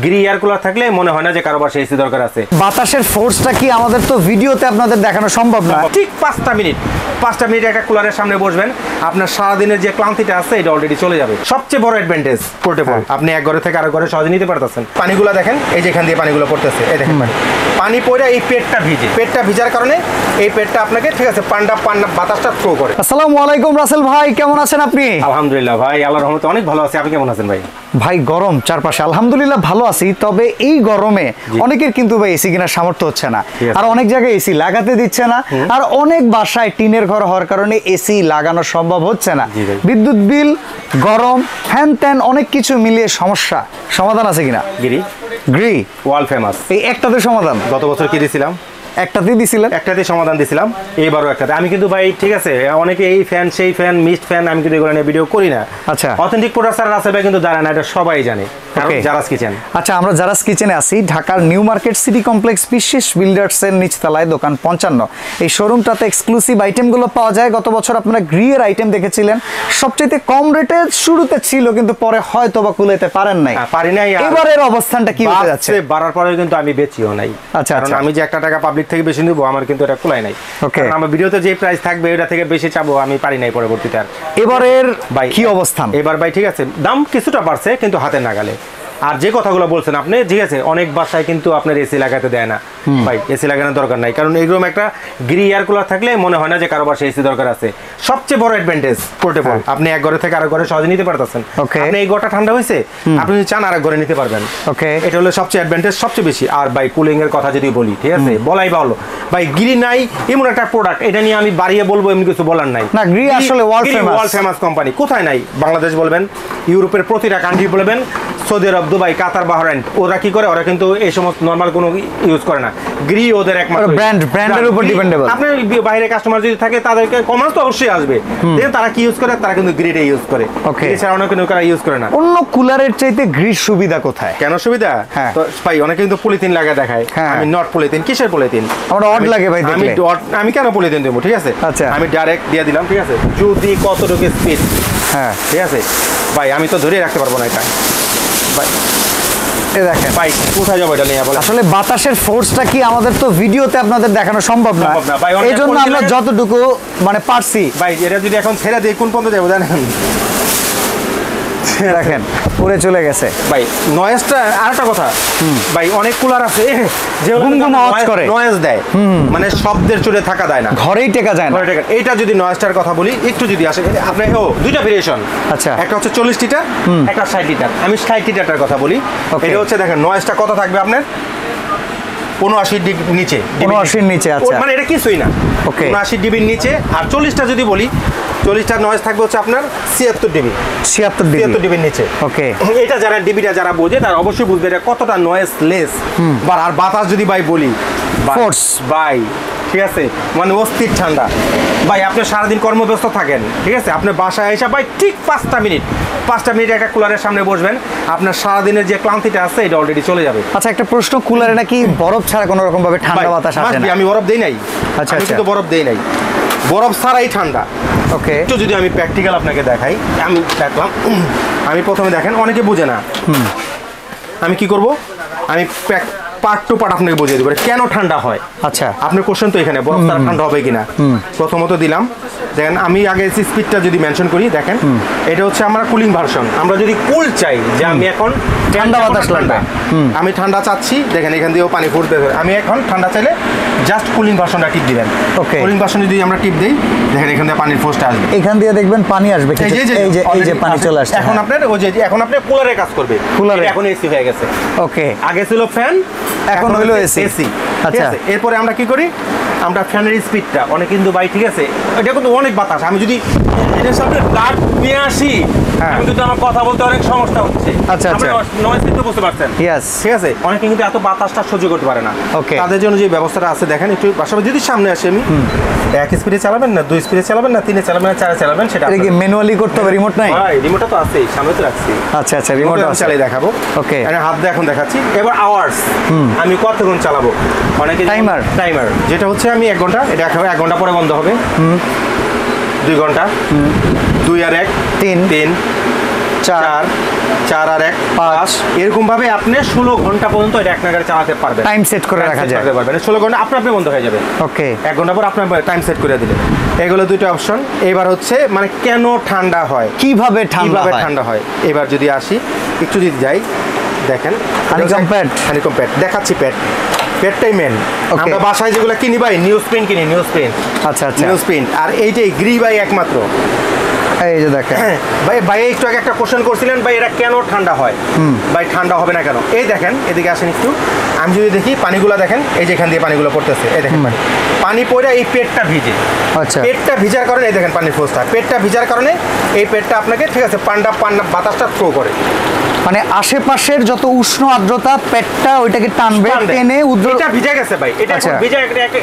Gree air cooler থাকলে মনে হয় না যে কারো বাসায় এসি দরকার আছে। বাতাসের ফোর্সটা কি আমাদের তো ভিডিওতে আপনাদের দেখানো সম্ভব না। ঠিক 5টা মিনিট একটা কুলারের সামনে বসবেন, আপনার সারাদিনের যে ক্লান্তিটা আছে এটা অলরেডি চলে যাবে। সবচেয়ে বড় অ্যাডভান্টেজ পোর্টেবল, আপনি এক ঘরে থেকে আরেক ঘরে সহজে নিতে পারতেছেন। পানিগুলো দেখেন, এই যে এখান দিয়ে পানিগুলো পড়তেছে, এই দেখেন পানি পড়ে এই পেটটা ভিজার কারণে এই পেটটা আপনাকে ঠিক আছে পান্ডা বাতাসটা থ্রো করে। আসসালামু আলাইকুম রাসেল ভাই, কেমন আছেন আপনি? আলহামদুলিল্লাহ ভাই, আল্লাহর রহমতে অনেক ভালো আছি। আপনি কেমন আছেন ভাই? ভাই গরম চারপাশে, আলহামদুলিল্লাহ ভালো আছি। তবে এই গরমে অনেকের কিন্তু ভাই এসি কেনার সামর্থ্য হচ্ছে না, আর অনেক জায়গায় এসি লাগাতে দিচ্ছে না, আর অনেক বাসায় টিনের ঘর হওয়ার কারণে এসি লাগানো সম্ভব হচ্ছে না। বিদ্যুৎ বিল, গরম, ফ্যান ট্যান অনেক কিছু মিলিয়ে সমস্যা। সমাধান আছে কিনা? গ্রি ওয়ার্ল্ড ফেমাস, এই একটাতে সমাধান। গত বছর কি দিয়েছিলাম? একটাতেই দিছিলেন, একটাতে সমাধান দিছিলাম, এইবারও একটাতে। আমি কিন্তু ভাই ঠিক আছে, অনেকে এই ফ্যান সেই ফ্যান মিস্ট ফ্যান, আমি কিন্তু এগুলো নিয়ে ভিডিও করি না। আচ্ছা, অথেন্টিক প্রোডাক্ট রাসেল ভাই কিন্তু জানে না, এটা সবাই জানে, কারণ জারাস কিচেন। আচ্ছা, আমরা জারাস কিচেনে আছি ঢাকার নিউ মার্কেট সিটি কমপ্লেক্স পিসিস বিল্ডার্সের নিচতলায়, দোকান 55। এই শোরুমটাতে এক্সক্লুসিভ আইটেমগুলো পাওয়া যায়। গত বছর আপনারা গ্রিয়ের আইটেম দেখেছিলেন, সবচেয়ে কম রেটে শুরুতে ছিল, কিন্তু পরে হয়তো বা কুলাইতে পারেন নাই। এবারের অবস্থানটা কি হতে যাচ্ছে? বাড়ার পরে কিন্তু আমি বেচিও নাই। আচ্ছা, কারণ আমি যে 1 টাকা পাবলিক থেকে বেশি নিব, আমার কিন্তু এটা কুলাই নাই। কারণ আমার ভিডিওতে যে প্রাইস থাকবে এটা থেকে বেশি চাবো আমি পারি নাই পরবর্তীতে। আর এবারের ভাই কি অবস্থান? এবার ভাই ঠিক আছে, দাম কিছুটা বাড়ছে কিন্তু হাতে নাগালে। আর যে কথাগুলো বলছেন আপনি, ঠিক আছে, অনেক বাসায় কিন্তু আপনার এসি লাগাতে দেয় না। ভাই এসি লাগানোর দরকার নাই, কারণ এইরকম একটা গ্রি এয়ার কুলার থাকলে মনে হয় না যে কারো বাসায় এসি দরকার আছে। সবচেয়ে বড় অ্যাডভান্টেজ পোর্টেবল, আপনি এক ঘরে থেকে আরেক ঘরে সহজে নিতে পারতেছেন। আপনি এই ঘরটা ঠান্ডা হয়েছে, আপনি যদি চান আরেক ঘরে নিতে পারবেন। এটা হলো সবচেয়ে অ্যাডভান্টেজ, সবচেয়ে বেশি। আর ভাই কুলিং এর কথা যদি বলি, ঠিক আছে, বলাই ভালো ভাই, গ্রি নাই এমন একটা প্রোডাক্ট, এটা নিয়ে আমি বাড়িয়ে বলবো এমন কিছু বলার নাই। না, গ্রি আসলে ওয়ার্ল্ড ফেমাস কোম্পানি। কোথায় নাই? বাংলাদেশ বলবেন, ইউরোপের প্রতিটা কান্ট্রি বলবেন, সৌদি আরব, দুবাই, কাতার, বাহরাইন, ওরা কি করে? ওরা কিন্তু এই সমস্ত নরমাল কোনো ইউজ করে না। গ্রি ওদের একমাত্র ব্র্যান্ডের উপর ডিপেন্ডেবল। আপনি বাইরে কাস্টমার যদি থাকে, তাদেরকে কমান্স তো অবশ্যই আসবে, তারা কি ইউজ করে? তারা কিন্তু গ্রিটা ইউজ করে, এছাড়া অনেক কোনো ইউজ করে না। অন্য কুলারের চাইতে গ্রির সুবিধা কোথায়? কেন সুবিধা? তো ভাই অনেকে কিন্তু পলিথিন লাগা দেখায়, আমি নট পলিথিন। কিসের পলিথিন? আমার অড লাগে ভাই দেখলে। আমি কেন পলিথিন দেবো? ঠিক আছে, আমি ডাইরেক্ট দিয়ে দিলাম, ঠিক আছে, যদি কতটুকু স্পিড, হ্যাঁ ঠিক আছে ভাই, আমি তো ধরে রাখতে পারবো না এটা ভাই। দেখেন ভাই কোথায় যাবো এটা নিয়ে? আসলে বাতাসের ফোর্সটা কি আমাদের তো ভিডিওতে আপনাদের দেখানো সম্ভব না, এই জন্য আমরা যতটুকু মানে পারছি। ভাই এটা যদি এখন ছেড়ে দিই কোন পর্যন্ত যাবো জানেন? দেখেন পুরো চলে গেছে ভাই। নয়েজটা আরেকটা কথা ভাই, অনেক কুলার আছে যে নয়েজ দেয়, মানে শব্দের চুড়ে থাকা যায় না, ঘরেই টেকা যায় না। এইটা যদি নয়েজটার কথা বলি, একটু যদি আসে আপনি, দুইটা ভেরিয়েশন। আচ্ছা, একটা হচ্ছে 40 লিটার, একটা 60 লিটার। আমি 60 লিটারটার কথা বলি। এটা হচ্ছে দেখেন নয়েজটা কত থাকবে আপনার, 79 ডিবির নিচে। 79 নিচে, আচ্ছা, মানে এটা কিছুই না। 79 ডিবির নিচে। আর 40টা যদি বলি, 40টার নয়েজ থাকবে হচ্ছে আপনার 76 ডিবি। 76 ডিবির নিচে। ওকে, এটা যারা ডিবিটা যারা বোঝে তারা অবশ্যই বুঝবে এটা কতটা নয়েজ লেস। আর বাতাস যদি ভাই বলি, ফোর্স ভাই ঠিক আছে, মানে অস্থির ঠান্ডা। ভাই আপনি সারাদিন কর্মব্যস্ত থাকেন, ঠিক আছে, আপনি বাসায় এসে ভাই ঠিক 5টা মিনিট একটা কুলারের সামনে বসবেন, আপনার সারাদিনের যে ক্লান্তিটা আছে এটা অলরেডি চলে যাবে। আচ্ছা, একটা প্রশ্ন, কুলারে নাকি বরফ ছাড়া কোনো রকম ভাবে ঠান্ডা বাতাস আসে না? আমি বরফ দেই নাই। আচ্ছা, আমি কিন্তু বরফ দেই নাই, বরফ ছাড়াই ঠান্ডা। ওকে, একটু যদি আমি প্র্যাকটিক্যাল আপনাকে দেখাই, আমি দেখলাম, আমি প্রথমে দেখেন অনেকে বোঝে না, আমি কি করব, আমি পার্ট টু পার্ট আপনাকে বুঝিয়ে দেবো কেন ঠান্ডা হয়। আচ্ছা, আপনার কোশ্চেন তো এখানে বরফ ছাড়া ঠান্ডা হবে কিনা। প্রথমত দিলাম, দেখেন আমি আগে স্পিডটা যদি মেনশন করি, দেখেন এটা হচ্ছে আমরা কুলিং ভার্সন। আমরা যদি কুল চাই যে আমি এখন ঠান্ডা বাতাস লাগবে, আমি ঠান্ডা চাচ্ছি, দেখেন এখান দিয়েও পানি ফুটতে, আমি এখন ঠান্ডা চাইলে জাস্ট কুলিং ভার্সনটা টিপ দিবেন। ওকে, কুলিং ভার্সন যদি আমরা টিপ দেই, দেখেন এখান দিয়ে পানির ফোর্সটা আসবে, এখান দিয়ে দেখবেন পানি আসবে, এই যে পানি চলে আসছে। এখন আপনার ওই যে এখন আপনি কুলারে কাজ করবে, কুলারে এখন এসি হয়ে গেছে। ওকে, আগে ছিল ফ্যান, এখন হলো এসি। আচ্ছা, এরপরে আমরা কি করি, আমরা ফ্যানের স্পিডটা অনেক কিন্তু ভাই, ঠিক আছে, এটা কিন্তু অনেক বাতাস, আমি যদি এটার সাথে ডাক নিয়ে আসি, আমি কিন্তু আমার কথা বলতে অনেক সমস্যা হচ্ছে। আচ্ছা, নয়েজ কিন্তু বুঝতে পারছেন, ঠিক আছে, অনেকে কিন্তু এত বাতাসটা সহ্য করতে পারে না। তাদের জন্য যে ব্যবস্থাটা আছে দেখেন, একটু পাশাপাশি যদি সামনে আসে, আমি 1 স্পিডে চালাবেন না, 2 স্পিডে চালাবেন না, 3-এ চালাবেন না, 4-এ চালাবেন, সেটা কি ম্যানুয়ালি করতে হবে? রিমোট নাই? ভাই রিমোটটা তো আছেই, সামনে তো রাখছি। আচ্ছা আচ্ছা, রিমোট চালিয়ে দেখাবো। ওকে, আমি হাত দিয়ে এখন দেখাচ্ছি। এবার আওয়ার্স, আমি কতক্ষণ চালাবো, অনেকে টাইমার যেটা হচ্ছে আমি 1 ঘন্টা, এটা 1 ঘন্টা পরে বন্ধ হবে, 2 ঘন্টা, 2 আর 1 3, 4 4 আর 1 5 এরকম ভাবে আপনি 16 ঘন্টা পর্যন্ত এটা এক নাগাড়ে চালাতে পারবেন। টাইম সেট করে রাখা যায়, 16 ঘন্টা আপনি বন্ধ হয়ে যাবে। ওকে, 1 ঘন্টা পর আপনি টাইম সেট করে দিলেন। এগুলো দুটো অপশন। এবার হচ্ছে মানে কেন ঠান্ডা হয়, কিভাবে ঠান্ডা হয়। এবার যদি আসি একটু যদি যাই, দেখেন হানিকম প্যাড দেখাচ্ছি। প্যাডটাই মেন। আমরা বাসায় যেগুলো কিনি ভাই নিউজ প্রিন্ট কিনি, নিউজ প্রিন্ট। আচ্ছা আচ্ছা, নিউজ প্রিন্ট। আর এইটাই গ্রি ভাই একমাত্র। এই যে দেখেন ভাই একটু আগে একটা কোশ্চেন করছিলেন ভাই এটা কেন ঠান্ডা হয়, ভাই ঠান্ডা হবে না কেন। এই দেখেন এদিকে আসেন একটু, আমি যদি দেখি পানিগুলো দেখেন, এই যে এখান দিয়ে পানিগুলো পড়তেছে, এই দেখেন পানি পড়ে এই পেটটা ভিজে। আচ্ছা, পেটটা ভিজার কারণে এই দেখেন পানির ফোর্সটা, পেটটা ভিজার কারণে এই পেটটা আপনাকে ঠিক আছে পান্ডা বাতাসটা থ্রো করে, মানে আশেপাশের যত উষ্ণ আর্দ্রতা পেটটা ওইটাকে টানবে, টেনে এটা ভিজে গেছে ভাই। এটা এখন ভিজে,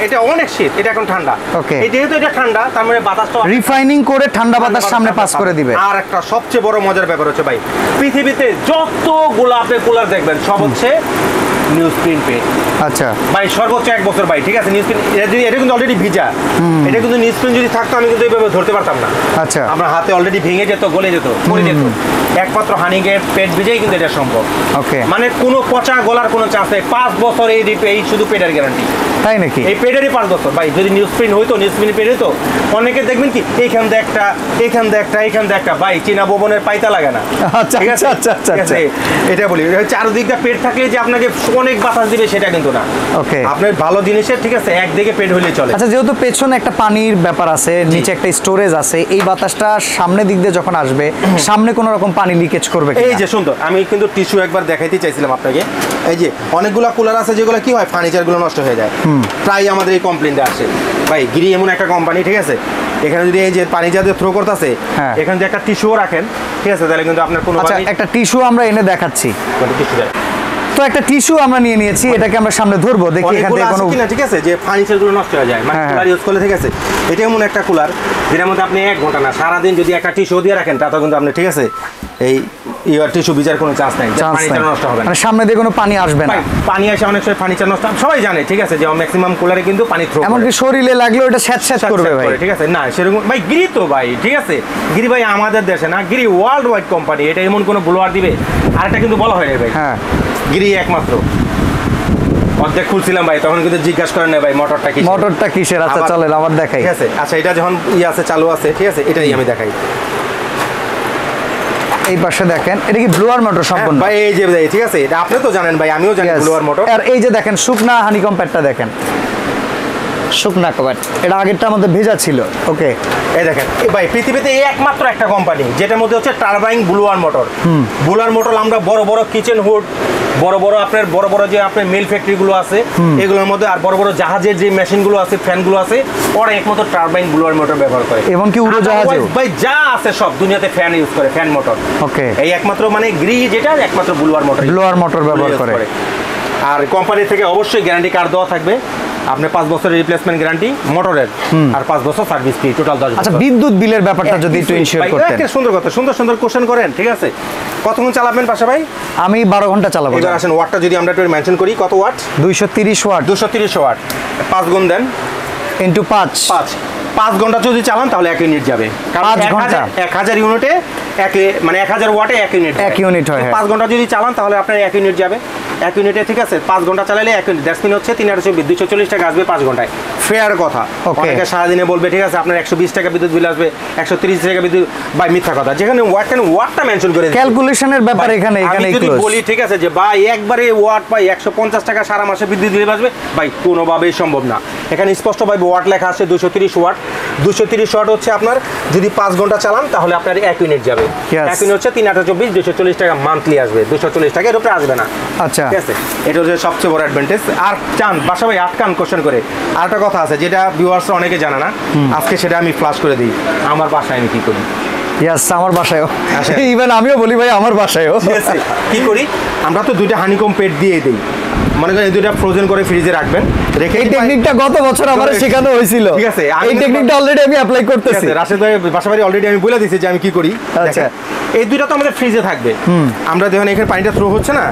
এটা অনেক শীত, এটা এখন ঠান্ডা। ওকে, এই যেহেতু এটা ঠান্ডা তার মানে বাতাসটা রিফাইনিং করে ঠান্ডা বাতাস সামনে পাস করে দিবে। আর একটা সবচেয়ে বড় মজার ব্যাপার হচ্ছে ভাই, পৃথিবীতে যতগুলো আপনি কুলার দেখবেন সব হচ্ছে নিউজ প্রিন্ট পেট। আচ্ছা ভাই সর্বোচ্চ 1 বছর ভাই, ঠিক আছে। নিউজ প্রিন্ট এটা কিন্তু অলরেডি ভিজা, এটা কিন্তু নিউজ প্রিন্ট যদি থাকতো আমি কিন্তু এইভাবে ধরতে পারতাম না। আচ্ছা, আমার হাতে অলরেডি ভেঙে যেত, গলে যেত, পড়ে যেত। একমাত্র হানিকের পেট ভিজেই কিন্তু এটা সম্ভব। ওকে, মানে কোনো পচা গলার কোনো চান্স নেই। 5 বছর এই শুধু পেটের গ্যারান্টি। তাই নাকি? এই পেটেরই 5 বছর ভাই। যদি নিউজ প্রিন্ট হইতো, নিউজ প্রিন্ট পেট হইতো, অনেকে দেখবেন কি এইখান দিয়ে একটা, এইখান দিয়ে একটা, এইখান দিয়ে একটা, ভাই চীনা ভবনের পাইতা লাগে না। আচ্ছা আচ্ছা আচ্ছা আচ্ছা, এটা বলি চারদিকটা পেট থাকলে যে আপনাকে অনেক বাতাস দিবে সেটা কিন্তু না। ওকে, আপনার ভালো জিনিসের ঠিক আছে একদিকে পেট হলেই চলে। আচ্ছা, যেহেতু পেছনে একটা পানির ব্যাপার আছে, নিচে একটা স্টোরেজ আছে, এই বাতাসটা সামনের দিক দিয়ে যখন আসবে সামনে কোনো রকম পানি লিকেজ করবে কিনা? এই যে সুন্দর, আমি কিন্তু টিস্যু একবার দেখাইতে চাইছিলাম আপনাকে। এই যে অনেকগুলা কুলার আছে যেগুলো কি হয় ফার্নিচারগুলো নষ্ট হয়ে যায়, প্রায় আমাদের এই কমপ্লেনটা আসে। ভাই গিরি এমন একটা কোম্পানি, ঠিক আছে, এখানে যদি এই যে পানি যাতে থ্রো করতেছে এখানে যদি একটা টিস্যুও রাখেন, ঠিক আছে, তাহলে কিন্তু আপনার কোনো একটা টিস্যু আমরা এনে দেখাচ্ছি। তো একটা টিস্যু আমরা নিয়ে নিয়েছি, এটাকে আমরা সামনে ধরবো, দেখি এখান থেকে কোনো কিনা, ঠিক আছে, যে ফার্নিচারগুলো নষ্ট হয়ে যায় মানে কুলার ইউজ করলে, ঠিক আছে। এটা এমন একটা কুলার যেটার মধ্যে আপনি 1 ঘন্টা না সারাদিন যদি একটা টিস্যু দিয়ে রাখেন তাতেও কিন্তু আপনি ঠিক আছে এই টিস্যু ভিজার কোনো চান্স নাই, ফার্নিচার নষ্ট হবে না। মানে সামনে দিয়ে কোনো পানি আসবে না। পানি আসে অনেক সময় ফার্নিচার নষ্ট, সবাই জানে, ঠিক আছে, যে ম্যাক্সিমাম কুলারে কিন্তু পানি থ্রো করে। এমনকি শরীরে লাগলেও এটা স্যাঁত করবে ভাই, ঠিক আছে। না সেরকম ভাই গিরি তো ভাই, ঠিক আছে, গিরি ভাই আমাদের দেশে না, গিরি ওয়ার্ল্ড ওয়াইড কোম্পানি। এটা এমন কোনো ব্লোয়ার দিবে আর এটা কিন্তু বলা হয় না ভাই। হ্যাঁ, গিরি একমাত্র। অর্ধেক খুলছিলাম ভাই, তখন কিন্তু জিজ্ঞাসা করেন না ভাই মোটরটা কিসের। আচ্ছা চলেন আবার দেখাই, ঠিক আছে। আচ্ছা, এটা যখন আছে চালু আছে, ঠিক আছে, এটাই আমি দেখাই। এই পাশে দেখেন, এটা কি ব্লোয়ার মোটর সম্পূর্ণ ভাই? এই যে ঠিক আছে, এটা আপনি তো জানেন ভাই, আমিও জানি ব্লোয়ার মোটর। আর এই যে দেখেন শুকনা হানিকম প্যাডটা দেখেন, শুকনা কভার, এটা আগেরটা আমাদের ভেজা ছিল। ওকে, এই দেখেন ভাই, পৃথিবীতে এই একমাত্র একটা কোম্পানি যেটার মধ্যে হচ্ছে turbine blower motor. Blower motor আমরা বড় বড় কিচেন হুড, বড় বড় আপনার বড় বড় যে আপনার মিল ফ্যাক্টরিগুলো আছে এগুলোর মধ্যে, আর বড় বড় জাহাজের যে মেশিনগুলো আছে, ফ্যানগুলো আছে, ওরা একমাত্র টারবাইন ব্লোয়ার মোটর ব্যবহার করে। এমনকি উড়োজাহাজেও ভাই যা আছে সব দুনিয়াতে ফ্যান ইউজ করে, ফ্যান মোটর। ওকে, এই একমাত্র মানে গ্রি যেটা একমাত্র ব্লোয়ার মোটর ব্যবহার করে। আর কোম্পানি থেকে অবশ্যই গ্যারান্টি কার্ড দেওয়া থাকবে, আপনার 5 বছরের রিপ্লেসমেন্ট গ্যারান্টি মোটরের, আর 5 বছর সার্ভিস ফি, টোটাল 10 বছর। আচ্ছা, বিদ্যুৎ বিলের ব্যাপারটা যদি একটু ইনশিওর করতেন। সুন্দর কথা, সুন্দর কোশ্চেন করেন, ঠিক আছে। কতক্ষণ চালাবেন বাসা ভাই? আমি 12 ঘন্টা চালাবো। এবার আসেন ওয়াটটা যদি আমরা একটু মেনশন করি, কত ওয়াট? 230 ওয়াট। 230 ওয়াট 5 গুণ দেন ইনটু 5 5 ঘন্টা যদি চালান তাহলে 1 ইউনিট যাবে। কারণ 1000 ইউনিটে মানে 1000 ওয়াটে 1 ইউনিট হয়। 5 ঘন্টা যদি চালান তাহলে আপনার 1 ইউনিট যাবে। 1 ইউনিটে, ঠিক আছে, 5 ঘন্টা চালালে 1 ইউনিট, দ্যাটস মিন হচ্ছে 324, 240 টাকা আসবে 5 ঘন্টায়। ফেয়ার কথা। অনেকে সারাদিনে বলবে ঠিক আছে আপনার 120 টাকা বিদ্যুৎ বিল আসবে, 130 টাকা বিদ্যুৎ, ভাই মিথ্যা কথা। যেখানে ওয়াটটা মেনশন করে ক্যালকুলেশনের ব্যাপার এখানে যদি বলি, ঠিক আছে, যে ভাই একবারে ওয়াট পাই 150 টাকা সারা মাসে বিদ্যুৎ বিল আসবে, ভাই কোনোভাবেই সম্ভব না। এখানে স্পষ্টভাবে ওয়াট লেখা আছে 230 ওয়াট। 230 ওয়াট হচ্ছে আপনার যদি 5 ঘন্টা চালান তাহলে আপনার 1 ইউনিট যাবে। 1 ইউনিট হচ্ছে 324, 240 টাকা মান্থলি আসবে, 240 টাকা এর উপরে আসবে না। আচ্ছা, ঠিক আছে, এটা হচ্ছে সবচেয়ে বড় অ্যাডভান্টেজ। আর চান বাসা ভাই আটকান কোশ্চেন করে আরেকটা কথা আছে যেটা ভিউয়ার্সরা অনেকে জানে না, আজকে সেটা আমি ফ্লাশ করে দিই। আমার বাসায় আমি কি করি? আমার বাসায়ও, ইভেন আমিও বলি ভাই আমার বাসায়ও কি করি, আমরা তো 2টা হানিকম পেট দিয়ে দিই। মনে করেন এই দুইটা ফ্রোজেন করে ফ্রিজে রাখবেন, রেখে এই টেকনিকটা গত বছর আমারে শেখানো হয়েছিল। ঠিক আছে, এই টেকনিকটা অলরেডি আমি অ্যাপ্লাই করতেছি। রাশেদ ভাই বাসাবাড়ি অলরেডি আমি বলে দিয়েছি যে আমি কি করি। আচ্ছা, এই দুইটা তো আমাদের ফ্রিজে থাকবে। আমরা দেখুন এখানে পানিটা থ্রো হচ্ছে না,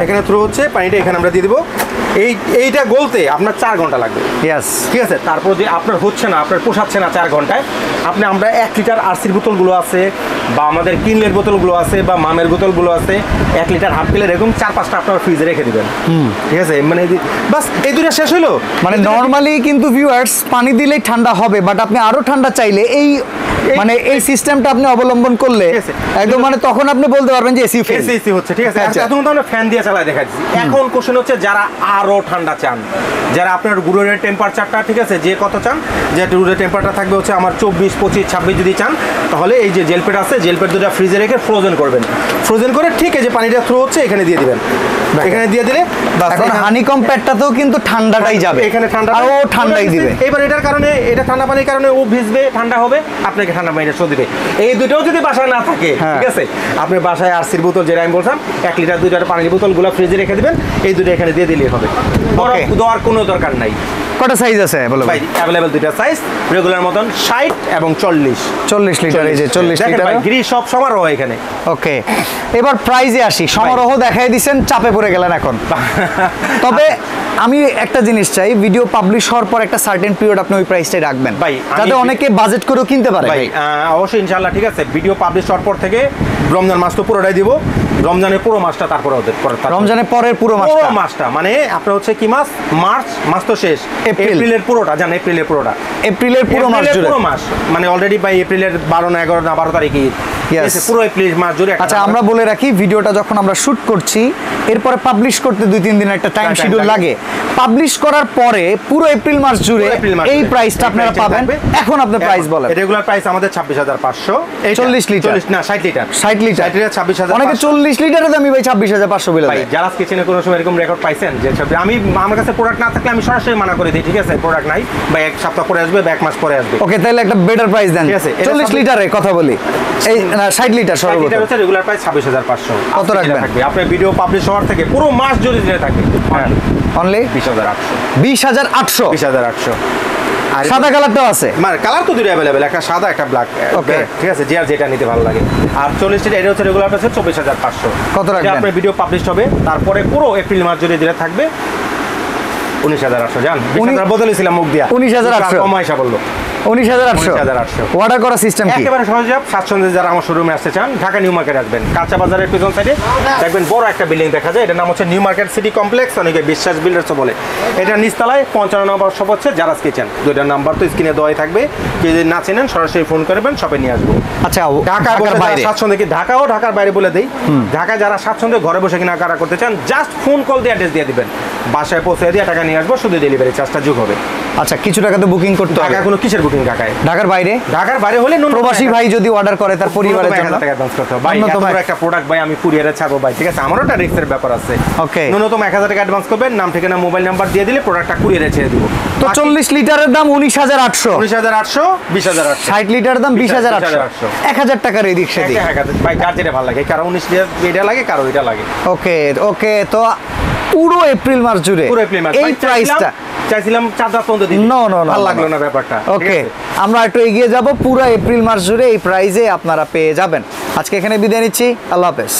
এখানে থ্রো হচ্ছে পানিটা, এখানে আমরা দিয়ে দিব। এইটা গলতে আপনার 4 ঘন্টা লাগবে। ইয়েস, ঠিক আছে। তারপর যে আপনার হচ্ছে না, আপনার পোষাচ্ছে না 4 ঘন্টায়, আমরা 1 লিটার আরসির বোতলগুলো আছে, বা আমাদের কিনলের বোতলগুলো আছে, বা মামের বোতলগুলো আছে, 1 লিটার হাফ লিটার এরকম 4-5টা আপনার ফ্রিজে রেখে দিবেন। ঠিক আছে, মানে বাস এই দুইটা শেষ হলো। মানে নরমালি কিন্তু ভিউয়ার্স পানি দিলেই ঠান্ডা হবে, বাট আপনি আরো ঠান্ডা চাইলে এই সিস্টেমটা আপনি অবলম্বন করলে একদম মানে তখন আপনি বলতে পারবেন যে এসি হচ্ছে। ঠিক আছে, এখন তো আমরা ফ্যান দিয়ে চালাই দেখাচ্ছি। এখন কোশ্চেন হচ্ছে যারা আরো ঠান্ডা চান, যারা আপনার রুমের টেম্পারেচারটা, ঠিক আছে, যে কত চান, যে রুমের টেম্পারেচার থাকবে হচ্ছে আমার 24, 25, 26 যদি চান, তাহলে এই যে জেলপেট আছে, জেলপেট দুটো ফ্রিজে রেখে ফ্রোজেন করবেন। ফ্রোজেন করে ঠিক আছে, পানিটা থ্রো হচ্ছে এখানে দিয়ে দিবেন। এখানে দিয়ে দিলে এখন হানিকম প্যাডটাতেও কিন্তু ঠান্ডাটাই যাবে, এখানে ঠান্ডা আর ও ঠান্ডাই দিবে। এবার এটার কারণে, এটা ঠান্ডা পানির কারণে ও ভিজবে, ঠান্ডা হবে, আপনাকে ঠান্ডা পানিটা শো দিবে। এই দুটোও যদি বাসায় না থাকে, ঠিক আছে, আপনি বাসায় আরসির বোতল, যেটা আমি বললাম 1 লিটার 2 লিটার পানির বোতলগুলো ফ্রিজে রেখে দিবেন, এই দুটো এখানে দিয়ে দিলেই হবে। দেওয়ার কোনো দরকার নাই। কটা সাইজ আছে বলো ভাই? अवेलेबल দুইটা সাইজ, রেগুলার মতন 60 এবং 40 লিটার। এই যে 40 লিটার গ্রি সব সমারোহ এখানে। ওকে, এবার প্রাইজে আসি। সমারোহ দেখাই দিবেন, চাপে পড়ে গেলেন এখন। তবে আমি একটা জিনিস চাই, ভিডিও পাবলিশ হওয়ার পর একটা সার্টেন পিরিয়ড আপনি ওই প্রাইসটাই রাখবেন, ভাই, যাতে অনেকে বাজেট করেও কিনতে পারে। ভাই অবশ্যই ইনশাআল্লাহ। ঠিক আছে, ভিডিও পাবলিশ হওয়ার পর থেকে রমজান মাস তো পুরোটাই দিব, রমজানের পুরো মাসটা, তারপরে ওদের রমজানের পরের পুরো মাসটা মানে আপনার হচ্ছে কি মাস, মার্চ মাস তো শেষ, এপ্রিলের পুরোটা, জান এপ্রিলের পুরোটা, এপ্রিলের পুরো মাস মানে অলরেডি বাই এপ্রিলের 12 না 11 না 12 তারিখে পুরো এপ্রিল মাস জুড়ে। আচ্ছা, আমরা বলে রাখি, ভিডিওটা যখন আমরা শুট করছি এরপরে পাবলিশ করতে 2-3 দিনের একটা টাইম শিডিউল লাগে। পাবলিশ করার পরে পুরো এপ্রিল মাস জুড়ে এই প্রাইসটা আপনারা পাবেন। এখন আপনি প্রাইস বলেন। রেগুলার প্রাইস আমাদের 26,500। 40 লিটার না 60 লিটার 60 লিটার 26,000। অনেকে 40 লিটারের দামই ভাই 26,500 বলে ভাই। যারা কিচেনে কোনো সময় এরকম রেকর্ড পাইছেন যে আমি, আমার কাছে প্রোডাক্ট না থাকলে আমি সরাসরি মানা করে দিই, ঠিক আছে, প্রোডাক্ট নাই বা 1 সপ্তাহ পরে আসবে বা 1 মাস পরে আসবে। ওকে, তাহলে একটা বেটার প্রাইস দেন। 40 লিটারের কথা বলি, এই না 60 লিটার সর্বোচ্চ হচ্ছে রেগুলার প্রাইস 26,500। কত রাখবেন? আপনার ভিডিও পাবলিশ হওয়ার থেকে পুরো মাস জুড়ে দিতে থাকবে অনলি 20,800। 20,800 20,800। আর সাদা কালারটাও আছে, মানে কালার তো দুটো अवेलेबल, একটা সাদা একটা ব্ল্যাক। ওকে, ঠিক আছে, যার যেটা নিতে ভালো লাগে। আর 40 লিটার এটা হচ্ছে রেগুলার প্রাইস 24,500। কত রাখবেন? আপনার ভিডিও পাবলিশ হবে, তারপরে পুরো এপ্রিল মাস জুড়ে দিলে থাকবে 19,800। জান 20,000 বদলেছিলাম মুখ দিয়া, 19,800 কমাইসা বললো 19,800। অর্ডার করার সিস্টেম কি? একেবারে সহজ। স্বাচ্ছন্দ্যে যারা আমার শোরুমে আসতে চান, ঢাকা নিউ মার্কেট আসবেন, কাঁচা বাজারের পিছন সাইডে দেখবেন বড় একটা বিল্ডিং দেখা যায়, এটার নাম হচ্ছে নিউ মার্কেট সিটি কমপ্লেক্স, অনেকে বিশ্বাস বিল্ডার্সও বলে। এটা নিচতলায় 55 নম্বর শপ হচ্ছে জারাস কিচেন। দুইটার নাম্বার তো স্ক্রিনে দেওয়াই থাকবে, কেউ যদি না চেনেন সরাসরি ফোন করবেন, শপে নিয়ে আসবো। আচ্ছা, ঢাকার বাইরে স্বাচ্ছন্দ্যে কি, ঢাকা ও ঢাকার বাইরে বলে দেই, ঢাকা যারা স্বাচ্ছন্দ্যে ঘরে বসে কেনাকাটা করতে চান, জাস্ট ফোন কল দিয়ে অ্যাড্রেস দিয়ে দিবেন, বাসায় পৌঁছে দিয়ে টাকা নিয়ে আসবো, শুধু ডেলিভারি চার্জটা যোগ হবে। আচ্ছা, কিছু টাকা তো বুকিং করতে হবে। ঢাকা কোনো কিসের বুকিং? ঢাকার বাইরে হলে প্রবাসী ভাই যদি অর্ডার করে তার পরিবারের জন্য টাকা অ্যাডভান্স করতে হবে। ভাই, এত বড় একটা প্রোডাক্ট ভাই আমি কুরিয়ারে ছাড়বো ভাই, ঠিক আছে, আমারও একটা রিস্কের ব্যাপার আছে। ওকে, ন্যূনতম 1,000 টাকা অ্যাডভান্স করবেন, নাম ঠিকানা মোবাইল নাম্বার দিয়ে দিলে প্রোডাক্টটা কুরিয়ারে ছেড়ে দিব। তো 40 লিটারের দাম 19,800, 19,800, 20,800। 60 লিটারের দাম 20,800, 1,000 টাকার এদিক সেদিক। ভাই, যার যেটা ভালো লাগে, কারো 19 এটা লাগে, কারো এটা লাগে। ওকে, তো পুরো এপ্রিল মাস জুড়ে এই প্রাইসটা চাইছিলাম 4 পর্যন্ত দিই। নো ভালো লাগলো না ব্যাপারটা। ওকে, আমরা একটু এগিয়ে যাব, পুরো এপ্রিল মাস জুড়ে এই প্রাইসে আপনারা পেয়ে যাবেন। আজকে এখানে বিদায় নিচ্ছি, আল্লাহ হাফেজ।